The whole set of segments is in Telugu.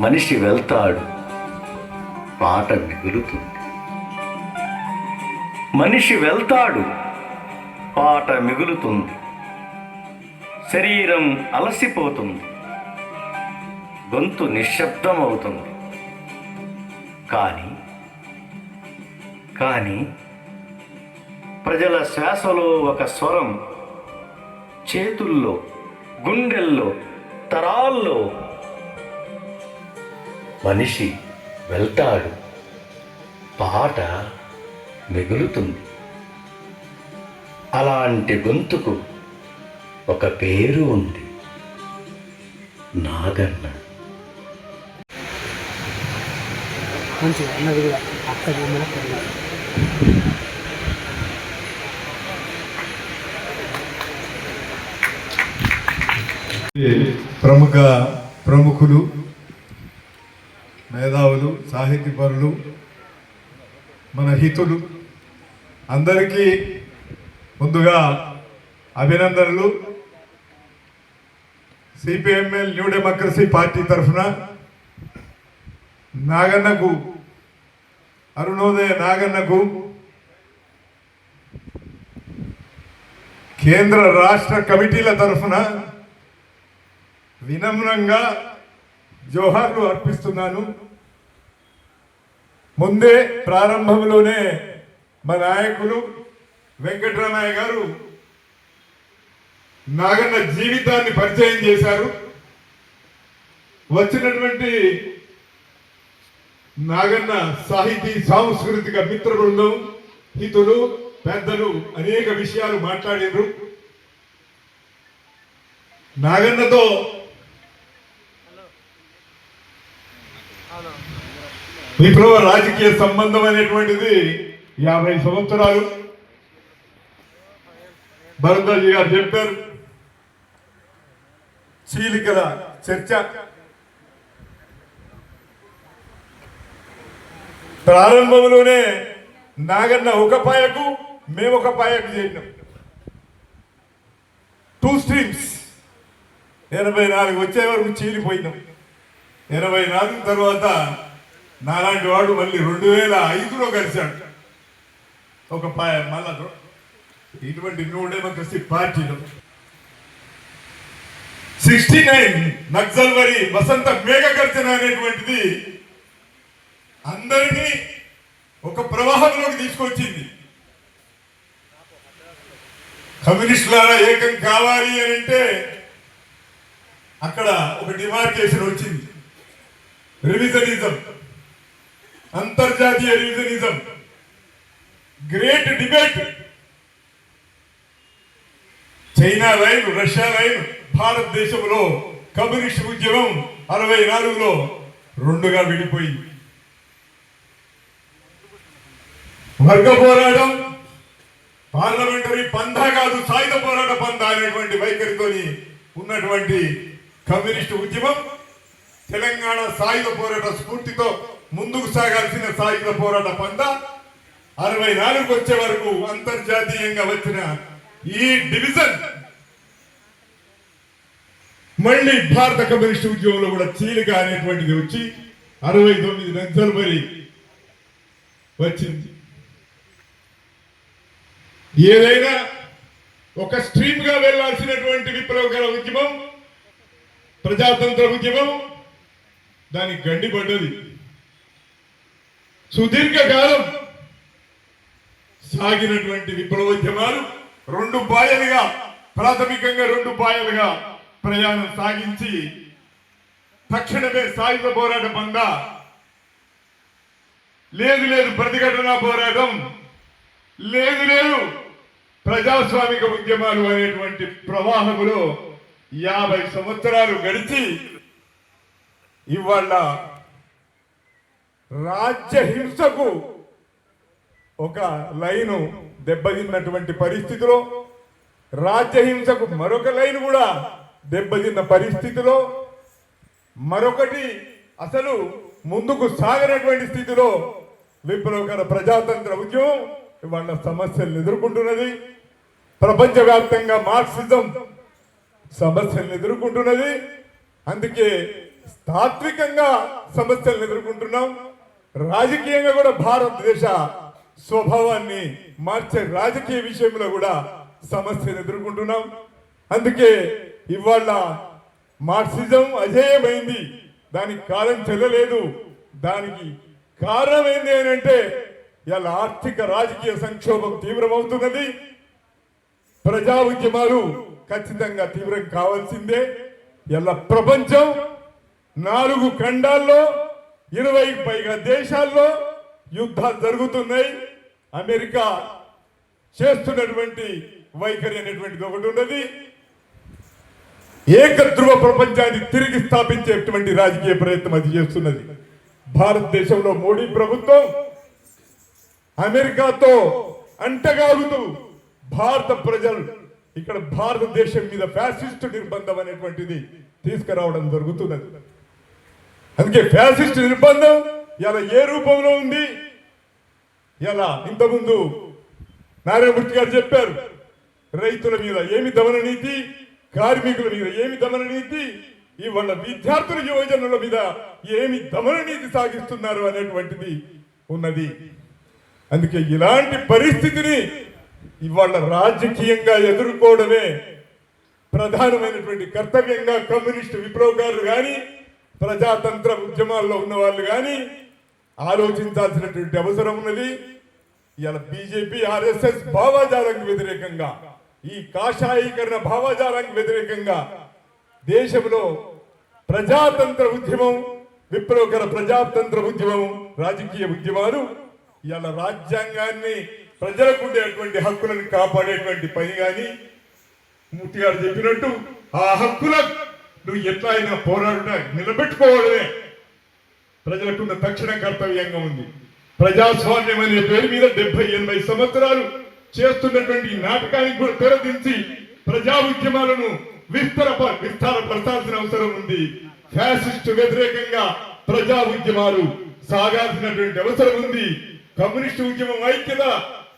మనిషి వెళ్తాడు, పాట మిగులుతుంది. మనిషి వెళ్తాడు, పాట మిగులుతుంది. శరీరం అలసిపోతుంది, గొంతు నిశ్శబ్దమవుతుంది. కానీ ప్రజల శ్వాసలో ఒక స్వరం, చేతుల్లో, గుండెల్లో, తరాల్లో. మనిషి వెళ్తాడు, పాట మిగులుతుంది. అలాంటి గొంతుకు ఒక పేరు ఉంది, నాగన్న. మంచిగా అన్నది కూడా అక్కడ ప్రముఖులు, మేధావులు, సాహితీపరులు, మన హితులు అందరికీ ముందుగా అభినందనలు. సిపిఎంఎల్ న్యూ డెమోక్రసీ పార్టీ తరఫున నాగన్నకు, అరుణోదయ నాగన్నకు కేంద్ర రాష్ట్ర కమిటీల తరఫున వినమ్రంగా జోహార్లు అర్పిస్తున్నాను. ముందే ప్రారంభంలోనే మా నాయకులు వెంకటరమయ్య గారు నాగన్న జీవితాన్ని పరిచయం చేశారు. వచ్చినటువంటి నాగన్న సాహితీ సాంస్కృతిక మిత్ర బృందం, హితులు, పెద్దలు అనేక విషయాలు మాట్లాడారు. నాగన్నతో విప్లవ రాజకీయ సంబంధం అనేటువంటిది 50 సంవత్సరాలు. భరద్వాజీ గారు చెప్పారు, చీలికల చర్చ. ప్రారంభంలోనే నాగన్న ఒక పాయకు, మేము ఒక పాయకు చేసినాం. 2 స్ట్రీమ్స్. 84 వచ్చే వరకు చీలిపోయినాం. 84 తర్వాత నాలాంటి వాడు మళ్ళీ 2005లో కలిశాడు ఒక పాయ. మళ్ళా ఇటువంటి న్యూ డెమోక్రసీ పార్టీలో 69 నక్సల్వరి వసంత మేఘగర్జన అనేటువంటిది అందరినీ ఒక ప్రవాహంలోకి తీసుకొచ్చింది. కమ్యూనిస్టులారా ఏకం కావాలి అని అంటే అక్కడ ఒక డిమార్కేషన్ వచ్చింది. రివిజనిజం, అంతర్జాతీయ revisionism, great debate. China line, Russia line, భారతదేశంలో కమ్యూనిస్ట్ ఉద్యమం 64లో 2గా విడిపోయింది. వర్గ పోరాటం పార్లమెంటరీ పందా కాదు, సాయుధ పోరాట పందా అనేటువంటి వైఖరితోని ఉన్నటువంటి కమ్యూనిస్ట్ ఉద్యమం తెలంగాణ సాయుధ పోరాట స్ఫూర్తితో ముందుకు సాగాల్సిన సాయుధ పోరాట పందా 64 వచ్చే వరకు అంతర్జాతీయంగా వచ్చిన ఈ డివిజన్ మళ్ళీ భారత కమ్యూనిస్ట్ ఉద్యమంలో కూడా చీలిక అనేటువంటిది వచ్చి 69 నక్సల్బరీ వచ్చింది. ఏదైనా ఒక స్ట్రీమ్ గా వెళ్లాల్సినటువంటి విప్లవకర ఉద్యమం, ప్రజాతంత్ర ఉద్యమం దానికి గండిపడ్డది. సుదీర్ఘకాలం సాగినటువంటి విప్లవోద్యమాలు 2 పాయలుగా, ప్రాథమికంగా 2 పాయలుగా ప్రయాణం సాగించి తక్షణమే సాయుధ పోరాట పందా, లేదు ప్రతిఘటన పోరాటం, లేదు ప్రజాస్వామిక ఉద్యమాలు అనేటువంటి ప్రవాహములో 50 సంవత్సరాలు గడిచి ఇవాళ రాజ్యహింసకు ఒక లైను దెబ్బతిన్నటువంటి పరిస్థితిలో, రాజ్యహింసకు మరొక లైన్ కూడా దెబ్బతిన్న పరిస్థితిలో, మరొకటి అసలు ముందుకు సాగనటువంటి స్థితిలో విప్లవకర ప్రజాతంత్ర ఉద్యమం ఇవాళ సమస్యలను ఎదుర్కొంటున్నది. ప్రపంచవ్యాప్తంగా మార్క్సిజం సమస్యలను ఎదుర్కొంటున్నది. అందుకే తాత్వికంగా సమస్యలను ఎదుర్కొంటున్నాం. రాజకీయంగా కూడా భారతదేశ స్వభావాన్ని మార్చే రాజకీయ విషయంలో కూడా సమస్యను ఎదుర్కొంటున్నాం. అందుకే ఇవాళ మార్క్సిజం అజేయమైంది, దానికి కాలం చెల్లలేదు. దానికి కారణం ఏంటి అని అంటే ఇలా ఆర్థిక రాజకీయ సంక్షోభం తీవ్రమవుతున్నది. ప్రజా ఉద్యమాలు ఖచ్చితంగా తీవ్రం కావాల్సిందే. ఇలా ప్రపంచం 4 ఖండాల్లో 20కి పైగా దేశాల్లో యుద్ధాలు జరుగుతున్నాయి. అమెరికా చేస్తున్నటువంటి వైఖరి అనేటువంటిది ఒకటి ఉన్నది. ఏకధ్రువ ప్రపంచాన్ని తిరిగి స్థాపించేటువంటి రాజకీయ ప్రయత్నం అది చేస్తున్నది. భారతదేశంలో మోడీ ప్రభుత్వం అమెరికాతో అంటగాగుతూ భారత ప్రజలు ఇక్కడ భారతదేశం మీద ఫ్యాసిస్ట్ నిర్బంధం అనేటువంటిది తీసుకురావడం జరుగుతున్నది. అందుకే ఫ్యాసిస్ట్ నిర్బంధం ఇలా ఏ రూపంలో ఉంది? ఇలా ఇంతకుముందు నారాయణమూర్తి గారు చెప్పారు, రైతుల మీద ఏమి దమన నీతి, కార్మికుల మీద ఏమి దమన నీతి, ఇవాళ విద్యార్థుల యువజనుల మీద ఏమి దమన నీతి సాగిస్తున్నారు అనేటువంటిది ఉన్నది. అందుకే ఇలాంటి పరిస్థితిని ఇవాళ రాజకీయంగా ఎదుర్కోవడమే ప్రధానమైనటువంటి కర్తవ్యంగా కమ్యూనిస్టు విప్లవకారులు కానీ ప్రజాతంత్ర ఉద్యమాల్లో ఉన్న వాళ్ళు కానీ ఆలోచించాల్సినటువంటి అవసరం ఉన్నది. ఇలా బీజేపీ ఆర్ఎస్ఎస్ భావజాలకు వ్యతిరేకంగా, ఈ కాషాయీకరణ భావజాలకు వ్యతిరేకంగా దేశంలో ప్రజాతంత్ర ఉద్యమం, విప్లవకర ప్రజాతంత్ర ఉద్యమం, రాజకీయ ఉద్యమాలు ఇలా రాజ్యాంగాన్ని ప్రజలకు ఉండేటువంటి హక్కులను కాపాడేటువంటి పని కానీ మూర్తి గారు చెప్పినట్టు ఆ హక్కులకు నువ్వు ఎట్లా అయినా పోరాట నిలబెట్టుకోవడమే ప్రజలకున్న తక్షణ కర్తవ్యంగా ఉంది. ప్రజాస్వామ్యం అనే పేరు మీద 70-80 సంవత్సరాలు చేస్తున్నటువంటి ఈ నాటకానికి కూడా తెరదించి ప్రజా ఉద్యమాలను విస్తారపరచాల్సిన అవసరం ఉంది. ఫ్యాసిస్ట్ వ్యతిరేకంగా ప్రజా ఉద్యమాలు సాగాల్సినటువంటి అవసరం ఉంది. కమ్యూనిస్టు ఉద్యమం ఐక్యత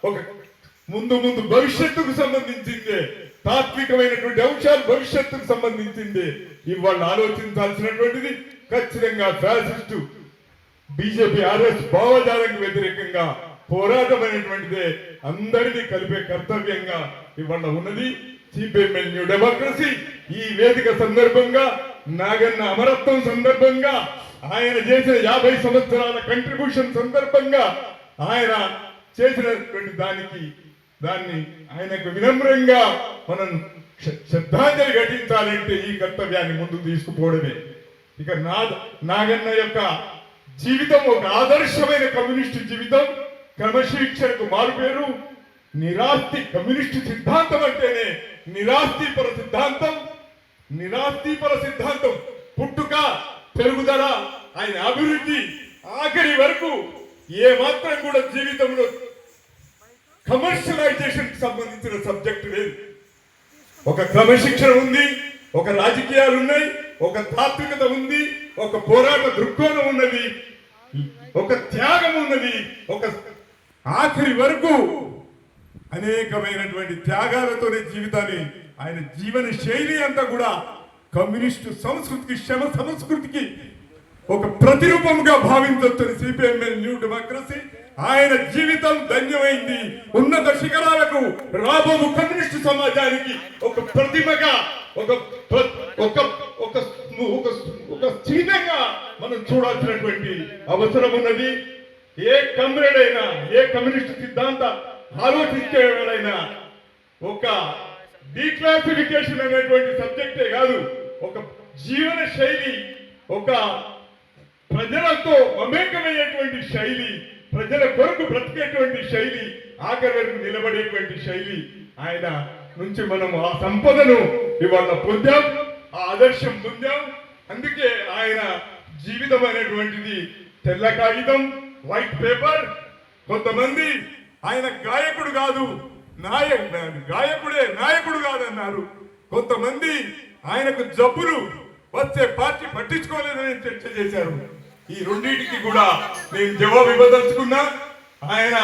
ఒక ముందు భవిష్యత్తుకు సంబంధించిందే, తాత్వికమైనటువంటి అంశాలు భవిష్యత్తుకు సంబంధించిందే. ఇవాళ ఆలోచించాల్సినటువంటిది ఖచ్చితంగా ఫ్యాసిస్టు బీజేపీ ఆర్ఎస్ భావజాలకు వ్యతిరేకంగా పోరాటం అనేటువంటిదే అందరినీ కలిపే కర్తవ్యంగా ఇవాళ ఉన్నది. సిపిఎంఎల్ న్యూ డెమోక్రసీ ఈ వేదిక సందర్భంగా, నాగన్న అమరత్వం సందర్భంగా, ఆయన చేసిన 50 సంవత్సరాల కంట్రిబ్యూషన్ సందర్భంగా, ఆయన చేసినటువంటి దాన్ని ఆయనకు వినమ్రంగా మనం శ్రద్ధాంజలి ఘటించాలంటే ఈ కర్తవ్యాన్ని ముందుకు తీసుకుపోవడమే. ఇక నాగన్న యొక్క జీవితం ఒక ఆదర్శమైన కమ్యూనిస్టు జీవితం, క్రమశిక్షణకు మారుపేరు. నిరాస్తి కమ్యూనిస్టు సిద్ధాంతం అంటేనే నిరాస్తిపర సిద్ధాంతం, పుట్టుక, పెరుగుదల, ఆయన అభివృద్ధి, ఆఖరి వరకు ఏ మాత్రం కూడా జీవితంలో కమర్షియలైజేషన్ కి సంబంధించిన సబ్జెక్ట్ లేదు. ఒక క్రమశిక్షణ ఉంది, ఒక రాజకీయాలు ఉన్నాయి, ఒక తాత్వికత ఉంది, ఒక పోరాట దృక్కోణం ఉన్నది, ఒక త్యాగం ఉన్నది. ఒక ఆఖరి వరకు అనేకమైనటువంటి త్యాగాలతోనే జీవితాన్ని, ఆయన జీవన శైలి అంతా కూడా కమ్యూనిస్టు సంస్కృతికి, శ్రమ సంస్కృతికి ఒక ప్రతిరూపంగా భావించొచ్చని సిపిఎంఎల్ న్యూ డెమోక్రసీ ఆయన జీవితం ధన్యమైంది. ఉన్నత శిఖరాలకు రాబోవు కమ్యూనిస్టు సమాజానికి ఒక ప్రతిమగా, ఒక చిహ్నంగా మనం చూడాల్సినటువంటి అవసరం ఉన్నది. ఏ కమ్రేడ్ అయినా, ఏ కమ్యూనిస్టు సిద్ధాంత ఆలోచించేవాడైనా ఒక డీక్లాసిఫికేషన్ అనేటువంటి సబ్జెక్టే కాదు, ఒక జీవన శైలి, ఒక ప్రజలతో మమేకమయ్యేటువంటి శైలి, ప్రజల కొరకు బ్రతికేటువంటి శైలి, ఆఖరి వరకు నిలబడేటువంటి శైలి ఆయన నుంచి మనం ఆ సంపదను ఇవాళ పొందాం, ఆ ఆదర్శం పొందాం. అందుకే ఆయన జీవితం అనేటువంటిది తెల్ల కాగితం, వైట్ పేపర్. కొంతమంది ఆయన గాయకుడు కాదు, నాయకుడు కాదన్నారు. కొంతమంది ఆయనకు జబ్బులు వచ్చే పార్టీ పట్టించుకోలేదని చర్చ చేశారు. ఈ రెండింటికి కూడా నేను జవాబు ఇవ్వదలుచుకున్నా. ఆయన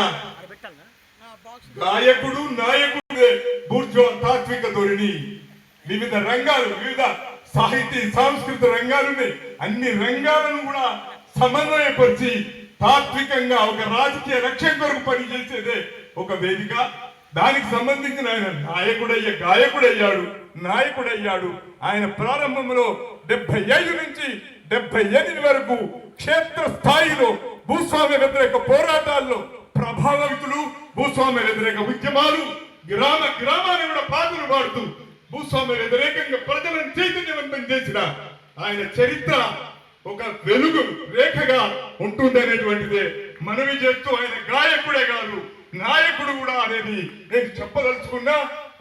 గాయకుడు, నాయకుడే బూర్జువా తాత్విక ధోరణి, వివిధ రంగాలు, వివిధ సాహితీ సాంస్కృతిక రంగాలున్నాయి. అన్ని రంగాలను కూడా సమన్వయపరిచి తాత్వికంగా ఒక రాజకీయ రక్షణ కొరకు పనిచేసేదే ఒక వేదిక. దానికి సంబంధించిన ఆయన నాయకుడయ్యాడు. ఆయన ప్రారంభంలో 75 నుంచి 78 వరకు క్షేత్ర స్థాయిలో భూస్వామ్య వ్యతిరేక పోరాటాల్లో ప్రభావితులు, భూస్వామ్య వ్యతిరేక ఉద్యమాలు, గ్రామాన్ని కూడా పాటలు పాడుతూ భూస్వామ్య వ్యతిరేకంగా ప్రజలను చైతన్యవంతం చేసిన ఆయన చరిత్ర ఒక వెలుగు రేఖగా ఉంటుందనేటువంటిదే మనవి చేస్తూ, ఆయన గాయకుడే కాదు నాయకుడు కూడా అనేది నేను చెప్పదలుచుకున్నా.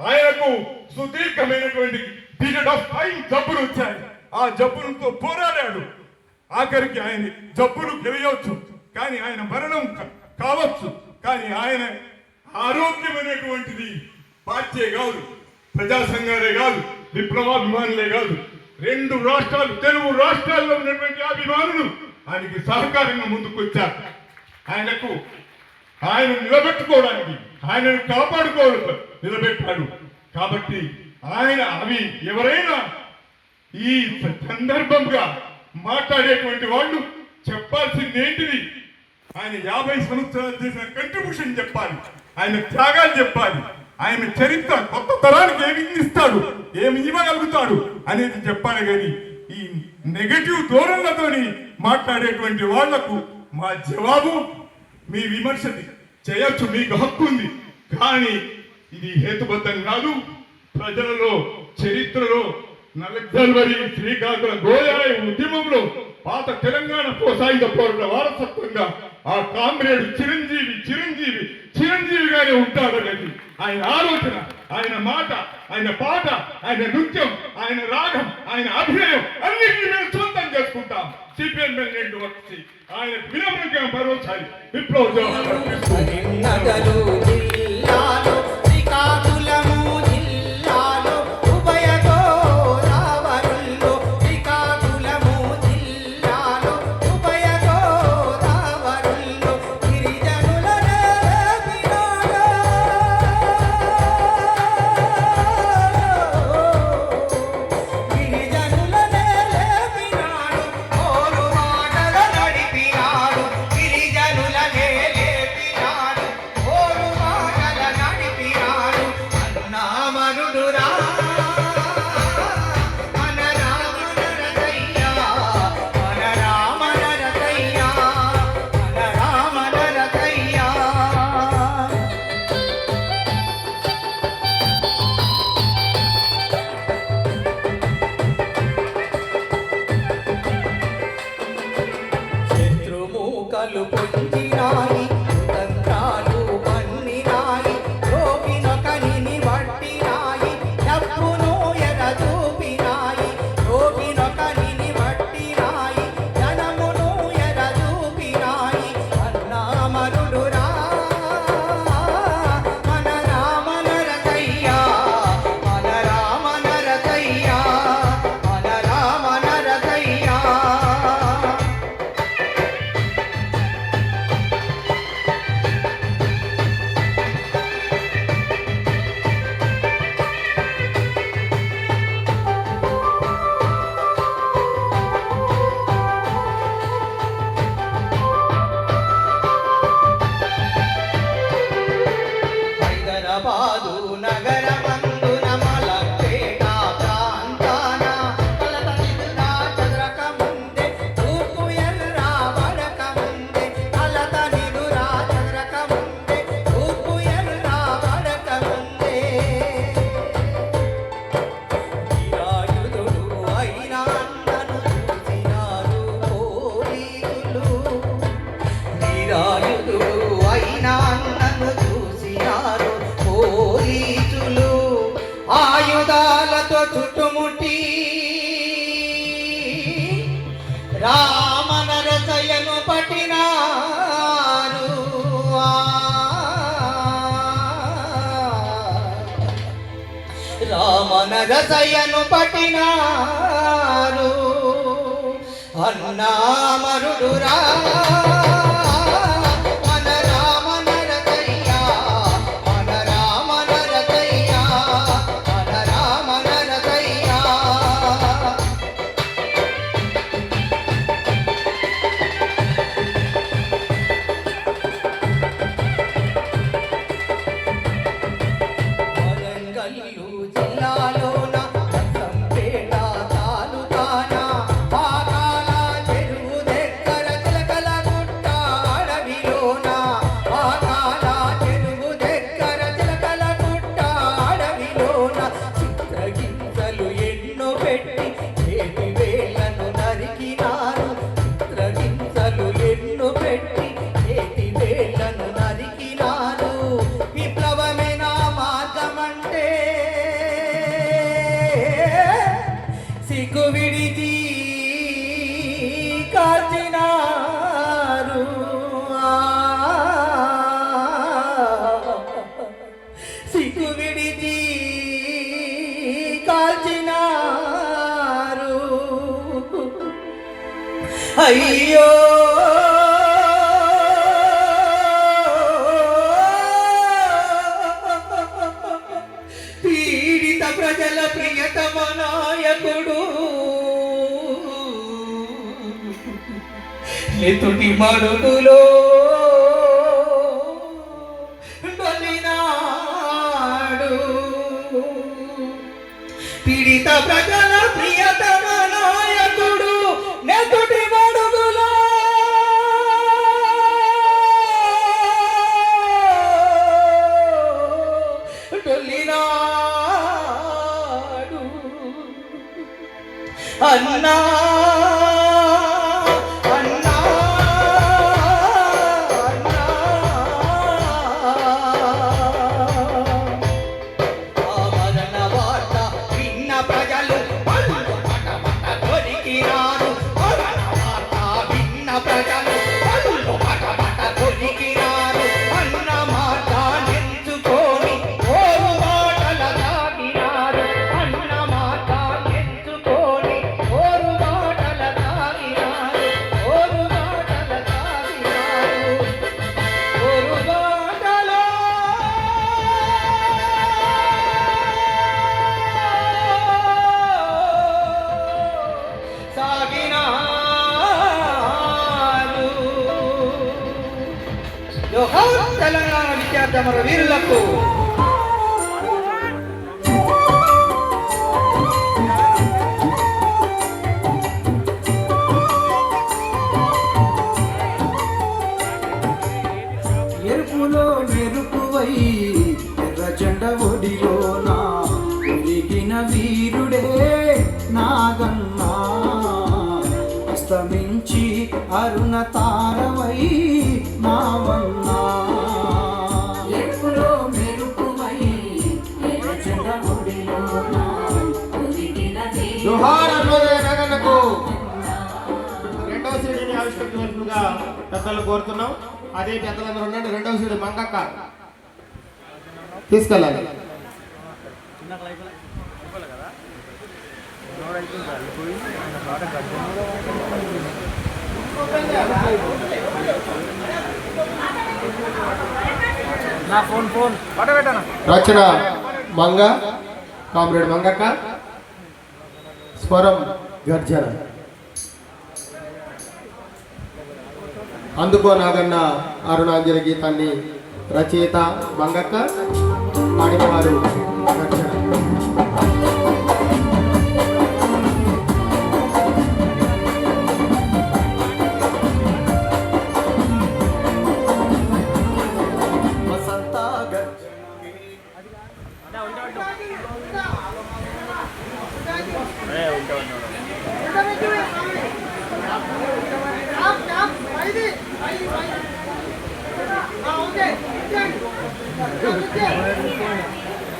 ఆయనకు సుదీర్ఘమైనటువంటి పీరియడ్ ఆఫ్ టైం జబ్బులు వచ్చాయి. ఆ జబ్బులతో పోరాడాడు. ఆఖరికి ఆయన జబ్బులు గెలియవచ్చు, కానీ ఆయన మరణం కావచ్చు, కానీ ఆయన ఆరోగ్యమైనటువంటిది పార్టీ కాదు, ప్రజా సంఘాలే కాదు, విప్లవాభిమానులే కాదు, 2 రాష్ట్రాలు తెలుగు రాష్ట్రాల్లో ఉన్నటువంటి అభిమానులు ఆయనకి సహకారంగా ముందుకొచ్చారు. ఆయన నిలబెట్టుకోవడానికి, ఆయనను కాపాడుకోవడం నిలబెట్టాడు. కాబట్టి అవి ఎవరైనా ఈ సందర్భంగా మాట్లాడేటువంటి వాళ్ళు చెప్పాల్సింది ఏంటిది? ఆయన 50 సంవత్సరాలు చేసిన కంట్రిబ్యూషన్ చెప్పాలి, ఆయన త్యాగాలు చెప్పాలి, ఆయన చరిత్ర కొత్త తరానికి ఏమి ఇస్తాడు, ఏమి ఇవ్వగలుగుతాడు అనేది చెప్పాలి. కానీ ఈ నెగటివ్ ధోరణులతోని మాట్లాడేటువంటి వాళ్లకు మా జవాబు, మీ విమర్శ చేయొచ్చు, మీకు హక్కు ఉంది, కానీ ఇది హేతుబద్ధం కాదు. ప్రజలలో చరిత్రలో నల్లజల్వరి, శ్రీకాకుళ గోదావరి ఉద్యమంలో పాత తెలంగాణ సాయుధ పోరాట వారసత్వంగా ఆ కామ్రేడ్ చిరంజీవిగానే ఉంటాడనేది ఆయన ఆలోచన, ఆయన మాట, ఆయన పాట, ఆయన నృత్యం, ఆయన రాగం, ఆయన అభినయం అన్నింటినీ మేము సొంతం చేసుకుంటాం. సిపిఎం వచ్చి ఆయన వినమ్రంగా మరోసారి విప్లవ చుట్టుముట్టి రామనరసయను పట్టినారు. రామనరసయను పట్టినారు. అన్నామరుడురా ఆ అయ్యో పీడిత ప్రజల ప్రియతమ నాయకుడు ఎతుటి మడుగులో డొలినాడు పీడిత ప్రజల ప్రియతమ నాయకుడు నెతుటి మడుగులో డొలినాడు అన్నా తెలంగాణ విద్యార్థి అమర వీరులకు ఎరుపులో మెరుపువై ఎర్ర జెండ ఒడిలోనా ఒరిగిన వీరుడే నాగన్నా అస్తమించి అరుణ తారవై నావన్నా ఎరుపులో మెరుపువై ఎర్ర జెండ ఒడిలోనా ఒరిగిన జోహార్ అరుణోదయ నాగన్నకు రెండవ శ్రేణిని ఆవిష్కరించవలసిందిగా పెద్దలు కోరుతున్నాం. అదే పెద్దలందరూ ఉండండి. రెండవ శ్రేణి మంగక్క తీసుకెళ్ళాలి. రచన మంగ, కామ్రేడ్ మంగక్క, స్వరం గర్జన. అందుకో నాగన్న అరుణాంజలి గీతాన్ని రచయిత మంగక్క, పాడినవారు గర్జన.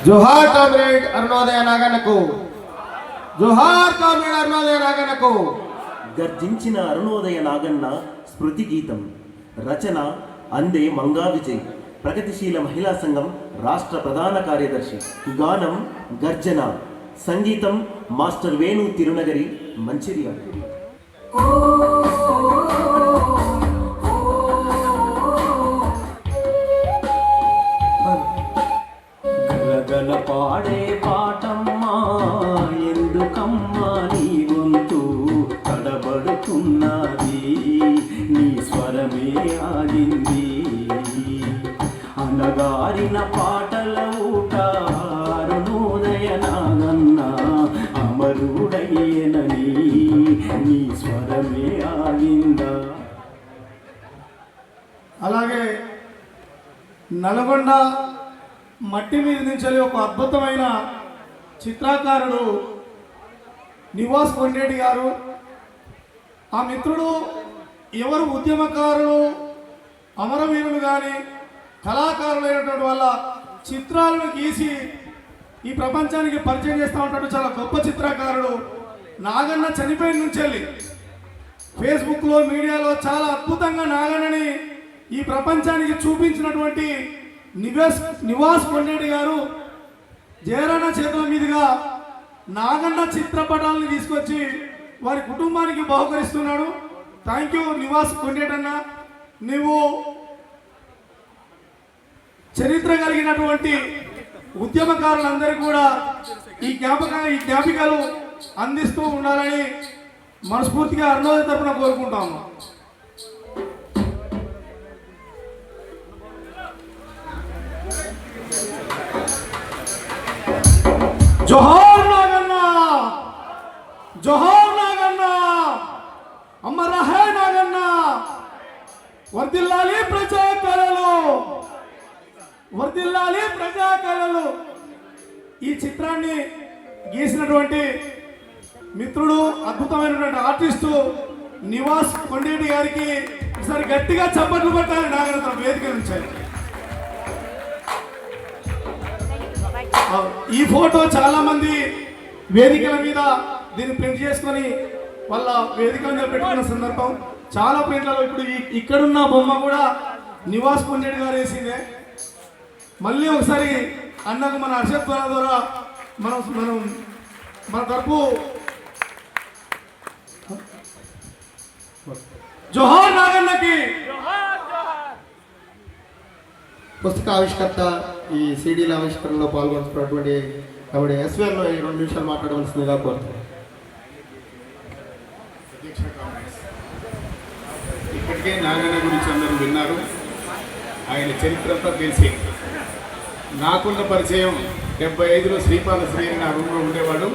జోహార్ కామ్రేడ్ అరుణోదయ నాగన్నకు, జోహార్ కామ్రేడ్ అరుణోదయ నాగన్నకు. గర్జించిన అరుణోదయ నాగన్న స్మృతి గీతం. రచన అందే మంగా విజయ్, ప్రగతిశీల మహిళా సంఘం రాష్ట్ర ప్రధాన కార్యదర్శి. గానం గర్జన, సంగీతం మాస్టర్ వేణు తిరునగరి, మంచిర్యాల. గలగల పాడే పాటమ్మా, ఎందుకమ్మా నీ గొంతు తడబడుతున్నది, నీ స్వరమే ఆగింది. అనగారిన పాటల ఊట అరుణోదయ నాగన్న అమరుడయ్యనని, నీ స్వరమే ఆగిందా. అలాగే నల్గొండ మట్టి మీద నుంచి ఒక అద్భుతమైన చిత్రకారుడు నివాస్ కొండేటి గారు. ఆ మిత్రుడు ఎవరు ఉద్యమకారులు, అమరవీరులు కానీ కళాకారులైనటువంటి వాళ్ళ చిత్రాలను గీసి ఈ ప్రపంచానికి పరిచయం చేస్తూ ఉంటాడు. చాలా గొప్ప చిత్రకారుడు. నాగన్న చనిపోయిన నుంచి వెళ్ళి ఫేస్బుక్లో, మీడియాలో చాలా అద్భుతంగా నాగన్నని ఈ ప్రపంచానికి చూపించినటువంటి నివాస్ కొండేటి గారు జయరాణ చేతుల మీదుగా నాగన్న చిత్రపటాలను తీసుకొచ్చి వారి కుటుంబానికి బహుకరిస్తున్నాడు. థ్యాంక్ యూ నివాస్ కొండేటన్న. నువ్వు చరిత్ర కలిగినటువంటి ఉద్యమకారులందరికీ కూడా ఈ జ్ఞాపికలు అందిస్తూ ఉండాలని మనస్ఫూర్తిగా అరుణోదయ తరపున కోరుకుంటాము. జోహార్ నాగన్న, జోహార్ నాగన్న, అమర హై నాగన్న, వర్ధిల్లాలి ప్రజా కళలు, వర్ధిల్లాలి ప్రజా కళలు. ఈ చిత్రాన్ని గీసినటువంటి మిత్రుడు, అద్భుతమైనటువంటి ఆర్టిస్టు నివాస్ కొండేటి గారికి ఒకసారి గట్టిగా చప్పట్లు పట్టాలి నాగరత్న వేదిక నుంచి. ఈ ఫోటో చాలా మంది వేదికల మీద దీన్ని ప్రింట్ చేసుకొని వాళ్ళ వేదికల మీద పెట్టుకున్న సందర్భం. చాలా ప్రింట్లలో ఇప్పుడు ఇక్కడున్న బొమ్మ కూడా నివాస్ కొండేటి గారు వేసిందే. మళ్ళీ ఒకసారి అన్నకు మన హర్షద్ ద్వారా మన తరపు జోహార్ నాగన్నకి. పుస్తక ఆవిష్కర్త ఈ సీడీల ఆవిష్కరణలో పాల్గొంటున్నటువంటి కాబట్టి ఎస్వీఆర్లో 2 నిమిషాలు మాట్లాడవలసిందిగా కోరుతున్నాను. ఇప్పటికే నాగన్న గురించి అందరూ విన్నారు. ఆయన చరిత్ర అంతా తెలిసి నాకున్న పరిచయం 75లో శ్రీపాద శ్రీ నా రూమ్లో ఉండేవాడు.